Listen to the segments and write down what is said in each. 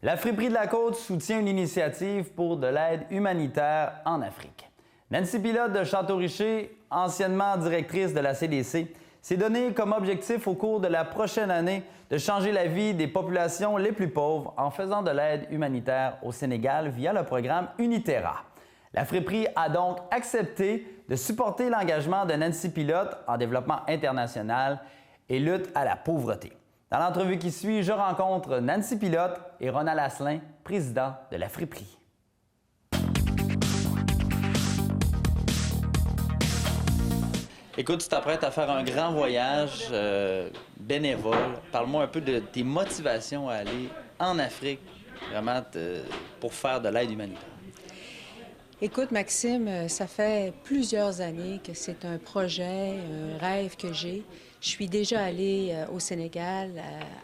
La Friperie de la Côte soutient une initiative pour de l'aide humanitaire en Afrique. Nancy Pilote de Château-Richer, anciennement directrice de la CDC, s'est donné comme objectif au cours de la prochaine année de changer la vie des populations les plus pauvres en faisant de l'aide humanitaire au Sénégal via le programme Uniterra. La Friperie a donc accepté de supporter l'engagement de Nancy Pilote en développement international et lutte à la pauvreté. Dans l'entrevue qui suit, je rencontre Nancy Pilote et Ronald Asselin, président de la Friperie. Écoute, tu t'apprêtes à faire un grand voyage bénévole. Parle-moi un peu de tes motivations à aller en Afrique, vraiment pour faire de l'aide humanitaire. Écoute, Maxime, ça fait plusieurs années que c'est un projet, un rêve que j'ai. Je suis déjà allée au Sénégal,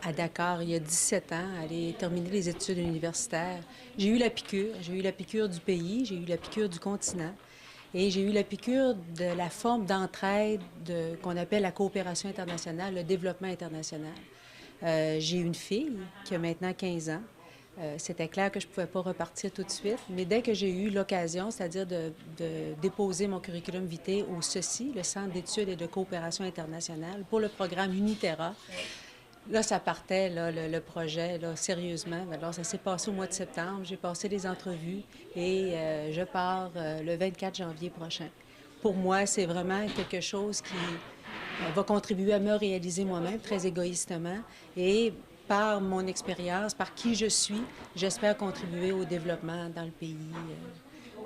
à Dakar, il y a 17 ans, aller terminer les études universitaires. J'ai eu la piqûre du pays, j'ai eu la piqûre du continent. Et j'ai eu la piqûre de la forme d'entraide qu'on appelle la coopération internationale, le développement international. J'ai une fille qui a maintenant 15 ans. C'était clair que je ne pouvais pas repartir tout de suite, mais dès que j'ai eu l'occasion, c'est-à-dire de déposer mon curriculum vitae au CECI, le Centre d'études et de coopération internationale, pour le programme Uniterra, là, ça partait, là, le projet, là, sérieusement. Alors, ça s'est passé au mois de septembre. J'ai passé des entrevues et je pars le 24 janvier prochain. Pour moi, c'est vraiment quelque chose qui va contribuer à me réaliser moi-même, très égoïstement. Et par mon expérience, par qui je suis, j'espère contribuer au développement dans le pays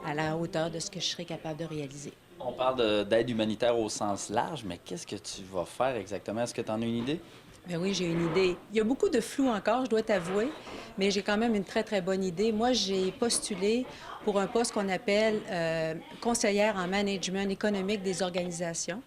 à la hauteur de ce que je serai capable de réaliser. On parle d'aide humanitaire au sens large, mais qu'est-ce que tu vas faire exactement? Est-ce que tu en as une idée? Bien oui, j'ai une idée. Il y a beaucoup de flou encore, je dois t'avouer, mais j'ai quand même une très, très bonne idée. Moi, j'ai postulé pour un poste qu'on appelle conseillère en management économique des organisations.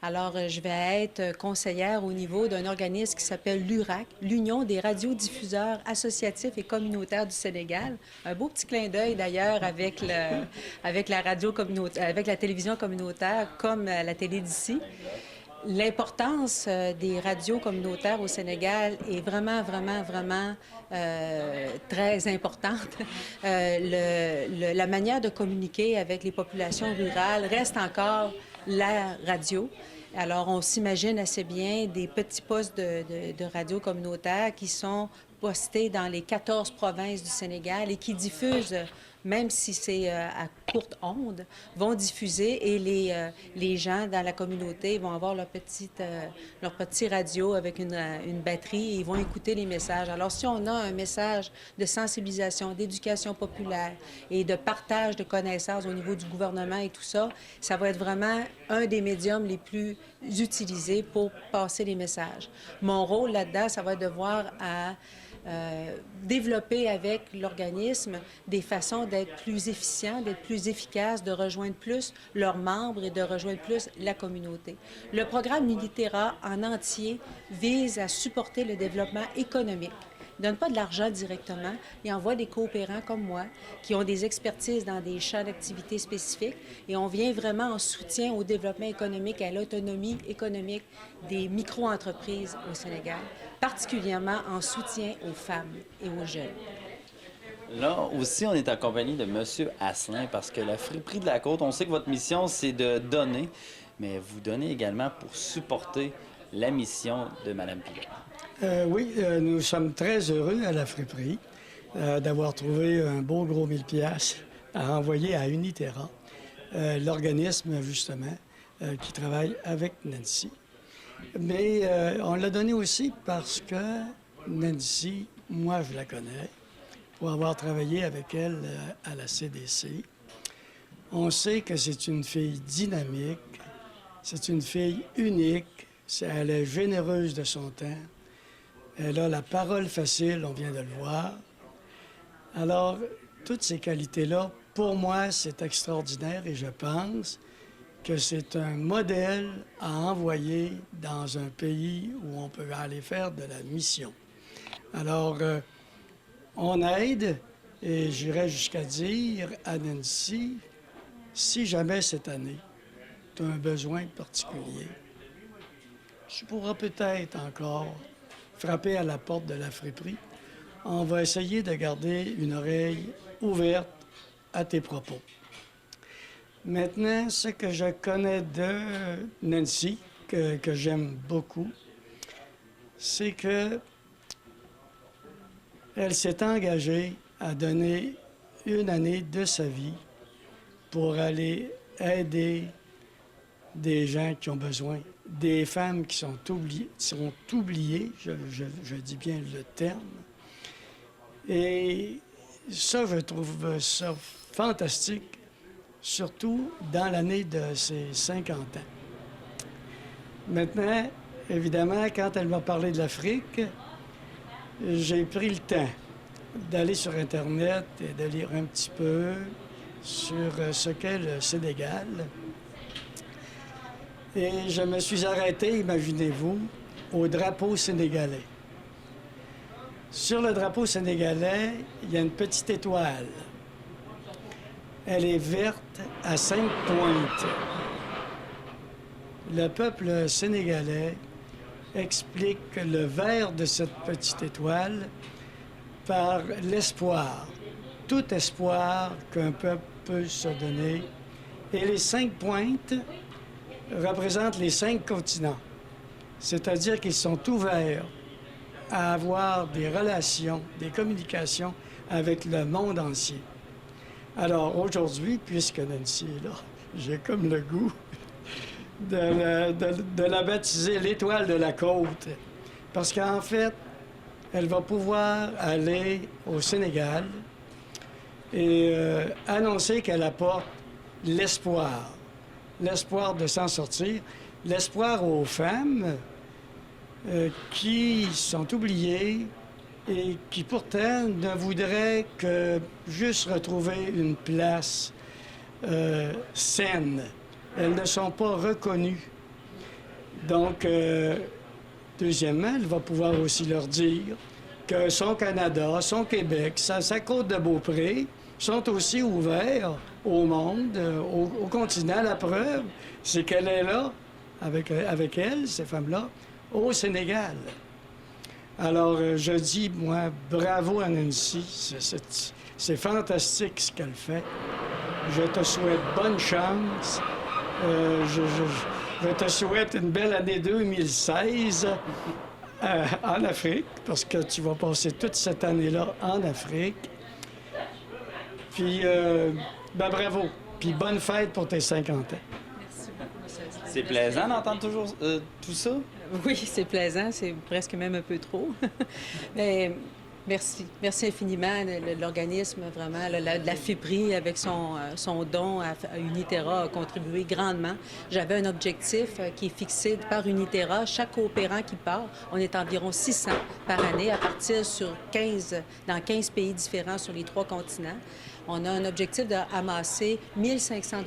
Alors, je vais être conseillère au niveau d'un organisme qui s'appelle l'URAC, l'Union des radiodiffuseurs associatifs et communautaires du Sénégal. Un beau petit clin d'œil, d'ailleurs, avec la radio communautaire, avec la télévision communautaire, comme la télé d'ici. L'importance des radios communautaires au Sénégal est vraiment, vraiment, vraiment très importante. La manière de communiquer avec les populations rurales reste encore la radio. Alors, on s'imagine assez bien des petits postes de radio communautaire qui sont postés dans les 14 provinces du Sénégal et qui diffusent, même si c'est à courte onde, vont diffuser et les gens dans la communauté vont avoir leur petit radio avec une batterie et ils vont écouter les messages. Alors, si on a un message de sensibilisation, d'éducation populaire et de partage de connaissances au niveau du gouvernement et tout ça, ça va être vraiment un des médiums les plus utilisés pour passer les messages. Mon rôle là-dedans, ça va être de voir à développer avec l'organisme des façons d'être plus efficients, d'être plus efficaces, de rejoindre plus leurs membres et de rejoindre plus la communauté. Le programme Uniterra en entier vise à supporter le développement économique. Il ne donne pas de l'argent directement, il envoie des coopérants comme moi qui ont des expertises dans des champs d'activité spécifiques et on vient vraiment en soutien au développement économique, à l'autonomie économique des micro-entreprises au Sénégal, particulièrement en soutien aux femmes et aux jeunes. Là aussi, on est en compagnie de M. Asselin parce que la Friperie de la Côte, on sait que votre mission, c'est de donner, mais vous donnez également pour supporter la mission de Mme Pilote. Oui, nous sommes très heureux à la Friperie d'avoir trouvé un beau gros 1000 piastres à envoyer à Uniterra, l'organisme justement qui travaille avec Nancy. Mais on l'a donné aussi parce que Nancy, moi je la connais, pour avoir travaillé avec elle à la CDC. On sait que c'est une fille dynamique, c'est une fille unique, elle est généreuse de son temps. Elle a la parole facile, on vient de le voir. Alors, toutes ces qualités-là, pour moi, c'est extraordinaire et je pense que c'est un modèle à envoyer dans un pays où on peut aller faire de la mission. Alors, on aide, et j'irais jusqu'à dire à Nancy, si jamais cette année, tu as un besoin particulier, tu pourras peut-être encore frapper à la porte de la Friperie on va essayer de garder une oreille ouverte à tes propos. Maintenant, ce que je connais de Nancy, que j'aime beaucoup, c'est que elle s'est engagée à donner une année de sa vie pour aller aider des gens qui ont besoin, des femmes qui sont oubliées, je dis bien le terme. Et ça, je trouve ça fantastique, surtout dans l'année de ses 50 ans. Maintenant, évidemment, quand elle m'a parlé de l'Afrique, j'ai pris le temps d'aller sur Internet et de lire un petit peu sur ce qu'est le Sénégal. Et je me suis arrêté, imaginez-vous, au drapeau sénégalais. Sur le drapeau sénégalais, il y a une petite étoile. Elle est verte à 5 pointes. Le peuple sénégalais explique le vert de cette petite étoile par l'espoir, tout espoir qu'un peuple peut se donner. Et les 5 pointes représentent les 5 continents, c'est-à-dire qu'ils sont ouverts à avoir des relations, des communications avec le monde entier. Alors aujourd'hui, puisque Nancy est là, j'ai comme le goût de la baptiser l'étoile de la côte, parce qu'en fait, elle va pouvoir aller au Sénégal et annoncer qu'elle apporte l'espoir de s'en sortir, l'espoir aux femmes qui sont oubliées et qui pourtant ne voudraient que juste retrouver une place saine. Elles ne sont pas reconnues. Donc, deuxièmement, elle va pouvoir aussi leur dire que son Canada, son Québec, sa côte de Beaupré sont aussi ouverts au monde, au continent. La preuve, c'est qu'elle est là, avec elle, ces femmes-là, au Sénégal. Alors, je dis, moi, bravo à Nancy. C'est fantastique ce qu'elle fait. Je te souhaite bonne chance. Je te souhaite une belle année 2016 en Afrique, parce que tu vas passer toute cette année-là en Afrique. Puis, bravo. Puis bonne fête pour tes 50 ans. Merci beaucoup, monsieur. C'est plaisant d'entendre toujours tout ça. Oui, c'est plaisant, c'est presque même un peu trop. Mais merci. Merci infiniment. L'organisme, vraiment, la FIPRI, avec son don à Uniterra, a contribué grandement. J'avais un objectif qui est fixé par Uniterra. Chaque coopérant qui part, on est environ 600 par année, à partir dans 15 pays différents sur les 3 continents. On a un objectif de ramasser 1 500 $.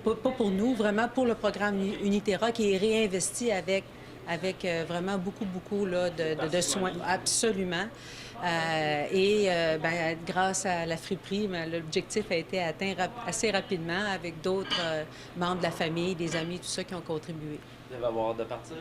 Pas pour nous, vraiment pour le programme Uniterra qui est réinvesti avec vraiment beaucoup là, de soins. Absolument. Grâce à la friperie, l'objectif a été atteint assez rapidement avec d'autres membres de la famille, des amis, tout ça qui ont contribué. Vous allez avoir hâte de partir?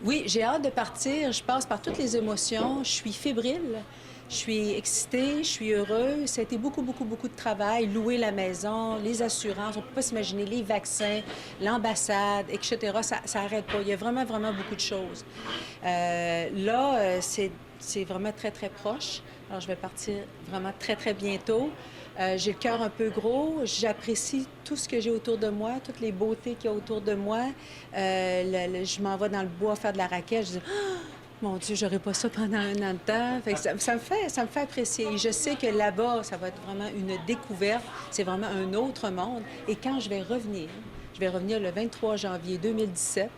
Oui, j'ai hâte de partir. Je passe par toutes les émotions. Je suis fébrile. Je suis excitée, je suis heureuse. Ça a été beaucoup de travail. Louer la maison, les assurances, on ne peut pas s'imaginer, les vaccins, l'ambassade, etc. Ça n'arrête pas. Il y a vraiment beaucoup de choses. C'est vraiment très proche. Alors, je vais partir vraiment très bientôt. J'ai le cœur un peu gros. J'apprécie tout ce que j'ai autour de moi, toutes les beautés qu'il y a autour de moi. Je m'en vais dans le bois faire de la raquette. Je dis, mon Dieu, j'aurais pas ça pendant un an de temps. Fait que ça me fait apprécier. Et je sais que là-bas, ça va être vraiment une découverte. C'est vraiment un autre monde. Et quand je vais revenir le 23 janvier 2017,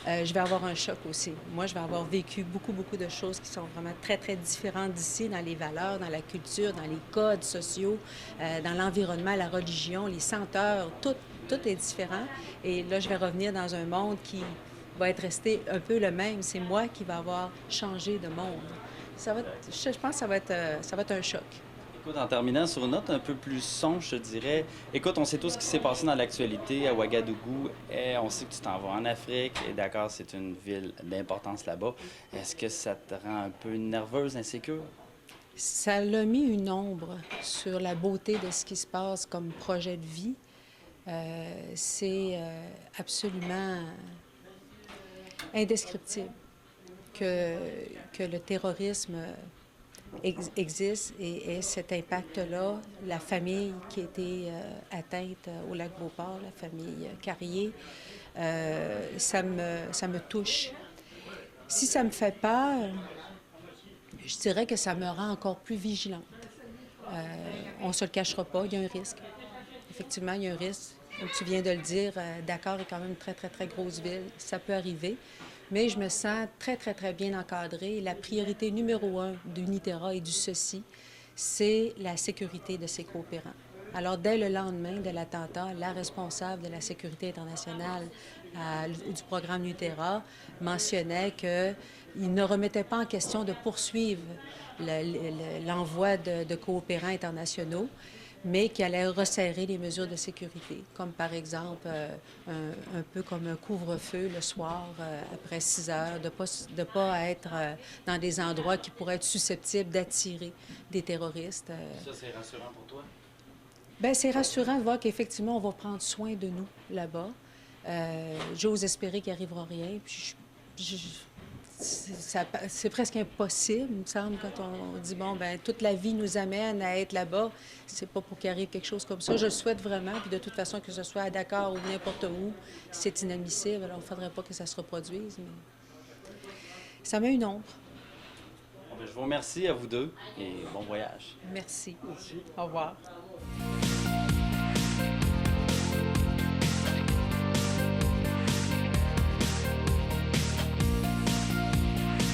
je vais avoir un choc aussi. Moi, je vais avoir vécu beaucoup de choses qui sont vraiment très différentes d'ici, dans les valeurs, dans la culture, dans les codes sociaux, dans l'environnement, la religion, les senteurs, tout est différent. Et là, je vais revenir dans un monde qui va être resté un peu le même. C'est moi qui va avoir changé de monde. Je pense que ça va être un choc. Écoute, en terminant sur une note un peu plus sombre, je dirais, écoute, on sait tout ce qui s'est passé dans l'actualité à Ouagadougou, et on sait que tu t'en vas en Afrique, et d'accord, c'est une ville d'importance là-bas. Est-ce que ça te rend un peu nerveuse, insécure? Ça l'a mis une ombre sur la beauté de ce qui se passe comme projet de vie. C'est absolument indescriptible que le terrorisme existe et cet impact-là, la famille qui a été atteinte au lac Beauport, la famille Carrier, ça me touche. Si ça me fait peur, je dirais que ça me rend encore plus vigilante. On ne se le cachera pas, il y a un risque. Effectivement, il y a un risque. Comme tu viens de le dire, Dakar est quand même une très, très, très grosse ville. Ça peut arriver. Mais je me sens très, très, très bien encadrée. La priorité numéro 1 d'Uniterra et du CECI, c'est la sécurité de ses coopérants. Alors, dès le lendemain de l'attentat, la responsable de la sécurité internationale du programme Uniterra mentionnait qu'il ne remettait pas en question de poursuivre l'envoi de coopérants internationaux, mais qui allait resserrer les mesures de sécurité, comme par exemple un peu comme un couvre-feu le soir après 6 heures, de pas être dans des endroits qui pourraient être susceptibles d'attirer des terroristes. Ça, c'est rassurant pour toi? Bien, c'est rassurant de voir qu'effectivement, on va prendre soin de nous là-bas. J'ose espérer qu'il n'arrivera rien. Puis c'est presque impossible, il me semble, quand on dit, bon, ben toute la vie nous amène à être là-bas. C'est pas pour qu'il arrive quelque chose comme ça. Je le souhaite vraiment, puis de toute façon, que ce soit à Dakar ou n'importe où, c'est inadmissible. Alors, il ne faudrait pas que ça se reproduise, mais ça met une ombre. Bon, ben, je vous remercie à vous deux et bon voyage. Merci. Au revoir.